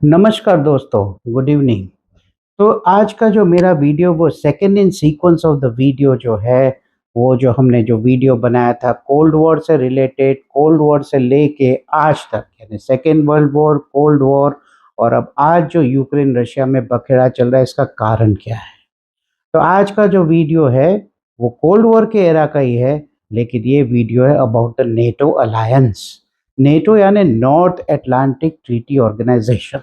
नमस्कार दोस्तों, good evening. तो आज का जो मेरा वीडियो वो second in sequence of the video जो है, वो जो हमने जो वीडियो बनाया था कोल्ड वॉर से रिलेटेड, कोल्ड वॉर से लेके आज तक यानी second world war, cold war और अब आज जो यूक्रेन रशिया में बखेड़ा चल रहा है, इसका कारण क्या है। तो आज का जो वीडियो है वो कोल्ड वॉर के एरा का ही है, लेकिन ये वीडियो है about the NATO alliance. NATO यानी नॉर्थ अटलांटिक ट्रीटी ऑर्गेनाइजेशन।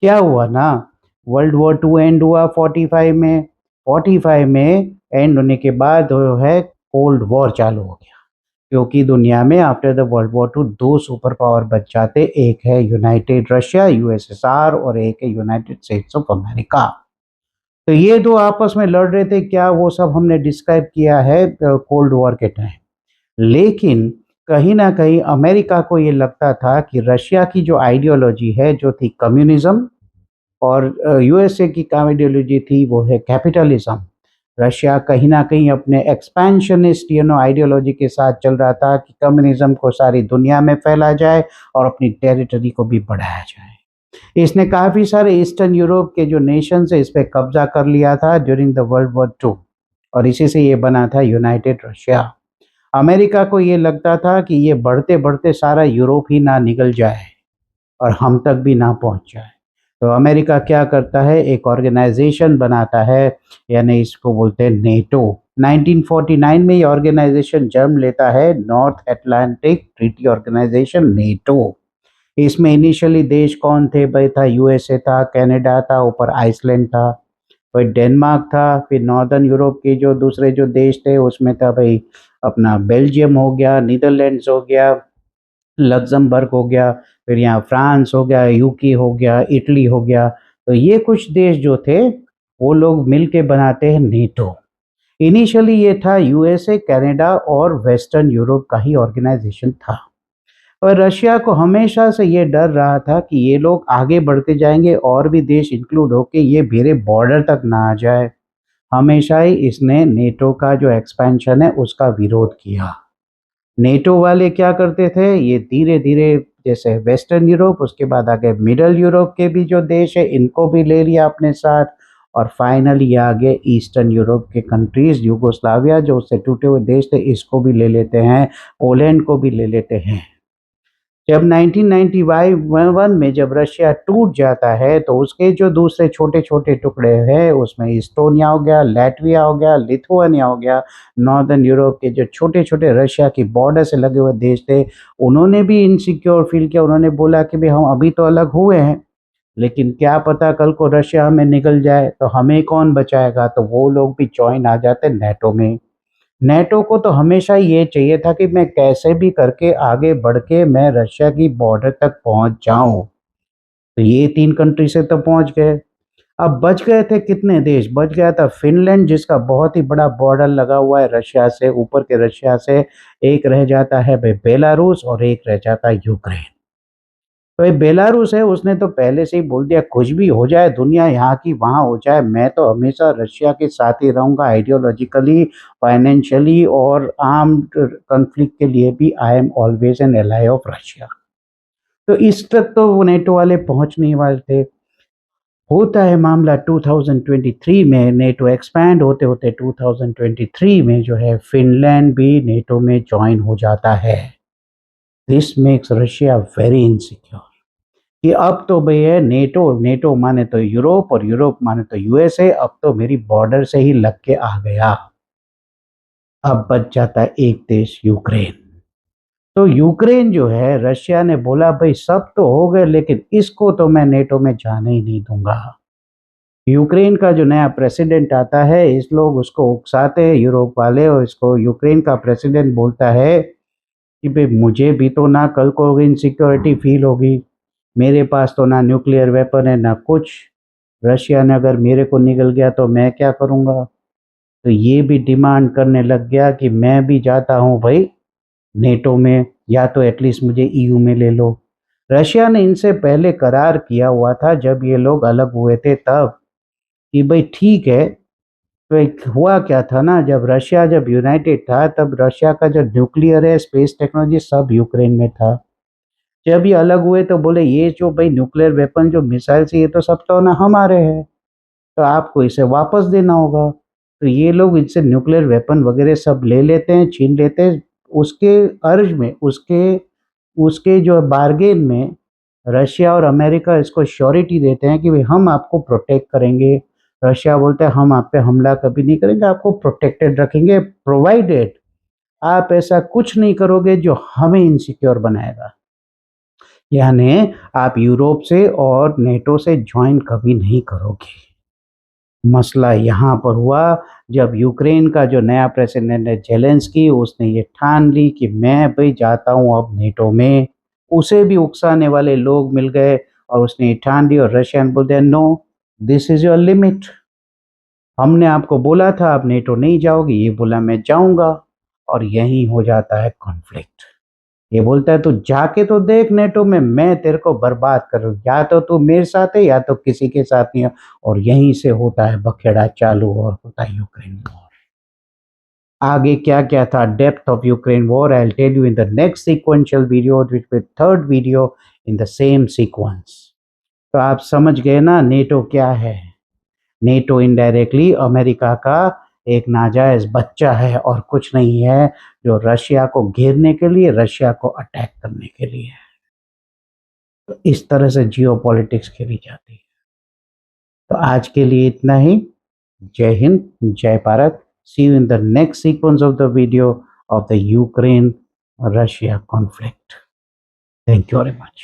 क्या हुआ ना, वर्ल्ड वॉर टू एंड हुआ 45 में। 45 में एंड होने के बाद जो है कोल्ड वॉर चालू हो गया, क्योंकि दुनिया में after the world war two दो सुपर पावर बच जाते, एक है यूनाइटेड रशिया यूएसएसआर और एक है यूनाइटेड स्टेट्स ऑफ अमेरिका। तो ये दो आपस में लड़ रहे थे, क्या वो सब हमने डिस्क्राइब किया है कोल्ड वॉर के टाइम। लेकिन कहीं ना कहीं अमेरिका को ये लगता था कि रशिया की जो आइडियोलॉजी है जो थी कम्युनिज्म, और यूएसए की आइडियोलॉजी थी वो है कैपिटलिज्म। रशिया कहीं ना कहीं अपने एक्सपेंशनिस्ट आइडियोलॉजी के साथ चल रहा था कि कम्युनिज्म को सारी दुनिया में फैला जाए और अपनी टेरिटरी को भी बढ़ाया जाए। इसने काफ़ी सारे ईस्टर्न यूरोप के जो नेशंस है इस पे कब्जा कर लिया था during the world war two, और इसी से ये बना था यूनाइटेड रशिया। अमेरिका को ये लगता था कि ये बढ़ते बढ़ते सारा यूरोप ही ना निकल जाए और हम तक भी ना पहुंच जाए। तो अमेरिका क्या करता है, एक ऑर्गेनाइजेशन बनाता है, यानी इसको बोलते हैं नेटो। 1949 में ये ऑर्गेनाइजेशन जन्म लेता है, North Atlantic Treaty Organisation NATO. इसमें इनिशियली देश कौन थे भाई, था यूएसए था, कनाडा था, ऊपर आइसलैंड था, फिर डेनमार्क था, फिर नॉर्दर्न यूरोप के जो दूसरे जो देश थे उसमें था भाई अपना बेल्जियम हो गया, नीदरलैंड्स हो गया, लग्जमबर्ग हो गया, फिर यहाँ फ्रांस हो गया, यूके हो गया, इटली हो गया। तो ये कुछ देश जो थे वो लोग मिल के बनाते हैं नेटो। इनिशियली ये था यूएसए, कनाडा और वेस्टर्न यूरोप का ही ऑर्गेनाइजेशन था। और रशिया को हमेशा से ये डर रहा था कि ये लोग आगे बढ़ते जाएंगे और भी देश इंक्लूड होके ये मेरे बॉर्डर तक ना आ जाए। हमेशा ही इसने नेटो का जो एक्सपेंशन है उसका विरोध किया। नेटो वाले क्या करते थे, ये धीरे धीरे जैसे वेस्टर्न यूरोप, उसके बाद आगे मिडल यूरोप के भी जो देश है इनको भी ले लिया अपने साथ, और फाइनली आगे ईस्टर्न यूरोप के कंट्रीज, यूगोस्लाविया जो उससे टूटे हुए देश थे इसको भी ले लेते हैं, पोलैंड को भी ले लेते हैं। जब 1991 में जब रशिया टूट जाता है तो उसके जो दूसरे छोटे छोटे टुकड़े हैं उसमें इस्टोनिया हो गया, लैटविया हो गया, लिथुआनिया हो गया, नॉर्दर्न यूरोप के जो छोटे छोटे रशिया की बॉर्डर से लगे हुए देश थे, उन्होंने भी इनसिक्योर फील किया। उन्होंने बोला कि भाई हम अभी तो अलग हुए हैं, लेकिन क्या पता कल को रशिया हमें निकल जाए तो हमें कौन बचाएगा। तो वो लोग भी ज्वाइन आ जाते नेटो में। नेटो को तो हमेशा ये चाहिए था कि मैं कैसे भी करके आगे बढ़ के मैं रशिया की बॉर्डर तक पहुंच जाऊं। तो ये तीन कंट्री से तो पहुंच गए। अब बच गए थे कितने देश, बच गया था फिनलैंड जिसका बहुत ही बड़ा बॉर्डर लगा हुआ है रशिया से, ऊपर के रशिया से। एक रह जाता है भाई बेलारूस और एक रह जाता है यूक्रेन। तो ये बेलारूस है, उसने तो पहले से ही बोल दिया कुछ भी हो जाए दुनिया यहाँ की वहाँ हो जाए, मैं तो हमेशा रशिया के साथ ही रहूँगा, आइडियोलॉजिकली, फाइनेंशियली और आर्म्ड कॉन्फ्लिक्ट के लिए भी I am always an ally of Russia. तो इस तक तो वो नेटो वाले पहुँच नहीं वाले थे। होता है मामला 2023 में, नेटो एक्सपैंड होते होते 2023 में जो है फिनलैंड भी नेटो में ज्वाइन हो जाता है। This makes Russia very insecure कि अब तो भैया नेटो, नेटो माने तो यूरोप और यूरोप माने तो यूएसए, अब तो मेरी बॉर्डर से ही लग के आ गया। अब बच जाता है एक देश यूक्रेन। तो यूक्रेन जो है, रशिया ने बोला भाई सब तो हो गए लेकिन इसको तो मैं नेटो में जाने ही नहीं दूंगा। यूक्रेन का जो नया प्रेसिडेंट आता है, इस लोग उसको उकसाते हैं यूरोप वाले, और इसको यूक्रेन का प्रेसिडेंट बोलता है कि भाई मुझे भी तो ना कल को इनसिक्योरिटी फील होगी, मेरे पास तो ना न्यूक्लियर वेपन है ना कुछ, रशिया ने अगर मेरे को निगल गया तो मैं क्या करूँगा। तो ये भी डिमांड करने लग गया कि मैं भी जाता हूँ भाई नेटो में, या तो एटलीस्ट मुझे ईयू में ले लो। रशिया ने इनसे पहले करार किया हुआ था जब ये लोग अलग हुए थे तब, कि भाई ठीक है। तो एक हुआ क्या था ना, जब रशिया जब यूनाइटेड था तब रशिया का जो न्यूक्लियर है, स्पेस टेक्नोलॉजी सब यूक्रेन में था। जब ये अलग हुए तो बोले ये जो भाई न्यूक्लियर वेपन जो मिसाइल से ये तो सब तो ना हमारे हैं, तो आपको इसे वापस देना होगा। तो ये लोग इनसे न्यूक्लियर वेपन वगैरह सब ले लेते हैं, छीन लेते हैं। उसके अर्ज में, उसके उसके जो बार्गेन में रशिया और अमेरिका इसको श्योरिटी देते हैं कि भाई हम आपको प्रोटेक्ट करेंगे। रशिया बोलता है हम आप पे हमला कभी नहीं करेंगे, आपको प्रोटेक्टेड रखेंगे, प्रोवाइडेड आप ऐसा कुछ नहीं करोगे जो हमें इनसिक्योर बनाएगा। यानी आप यूरोप से और नेटो से ज्वाइन कभी नहीं करोगे। मसला यहाँ पर हुआ जब यूक्रेन का जो नया प्रेसिडेंट है जेलेंस्की, उसने ये ठान ली कि मैं भाई जाता हूँ अब नेटो में। उसे भी उकसाने वाले लोग मिल गए और उसने ये ठान ली, और रशियन बोलते हैं no, this is your limit. हमने आपको बोला था आप नेटो नहीं जाओगे, ये बोला मैं जाऊंगा, और यही हो जाता है कॉन्फ्लिक्ट। ये बोलता है तू जाके तो देख नेटो में, मैं तेरे को बर्बाद करूँ, या तो तू मेरे साथ है या तो किसी के साथ नहीं है। और यहीं से होता है बखेड़ा चालू और होता है यूक्रेन वॉर। आगे क्या क्या था, depth of Ukraine war, I will tell you in the next sequential video with third video in the same sequence. तो आप समझ गए ना नेटो क्या है। नेटो इनडायरेक्टली अमेरिका का एक नाजायज बच्चा है और कुछ नहीं है, जो रशिया को घेरने के लिए, रशिया को अटैक करने के लिए है। तो इस तरह से जियोपॉलिटिक्स खेली जाती है। तो आज के लिए इतना ही। जय हिंद, जय Bharat. See you in the next sequence of the video of the Ukraine Russia conflict. Thank you very much.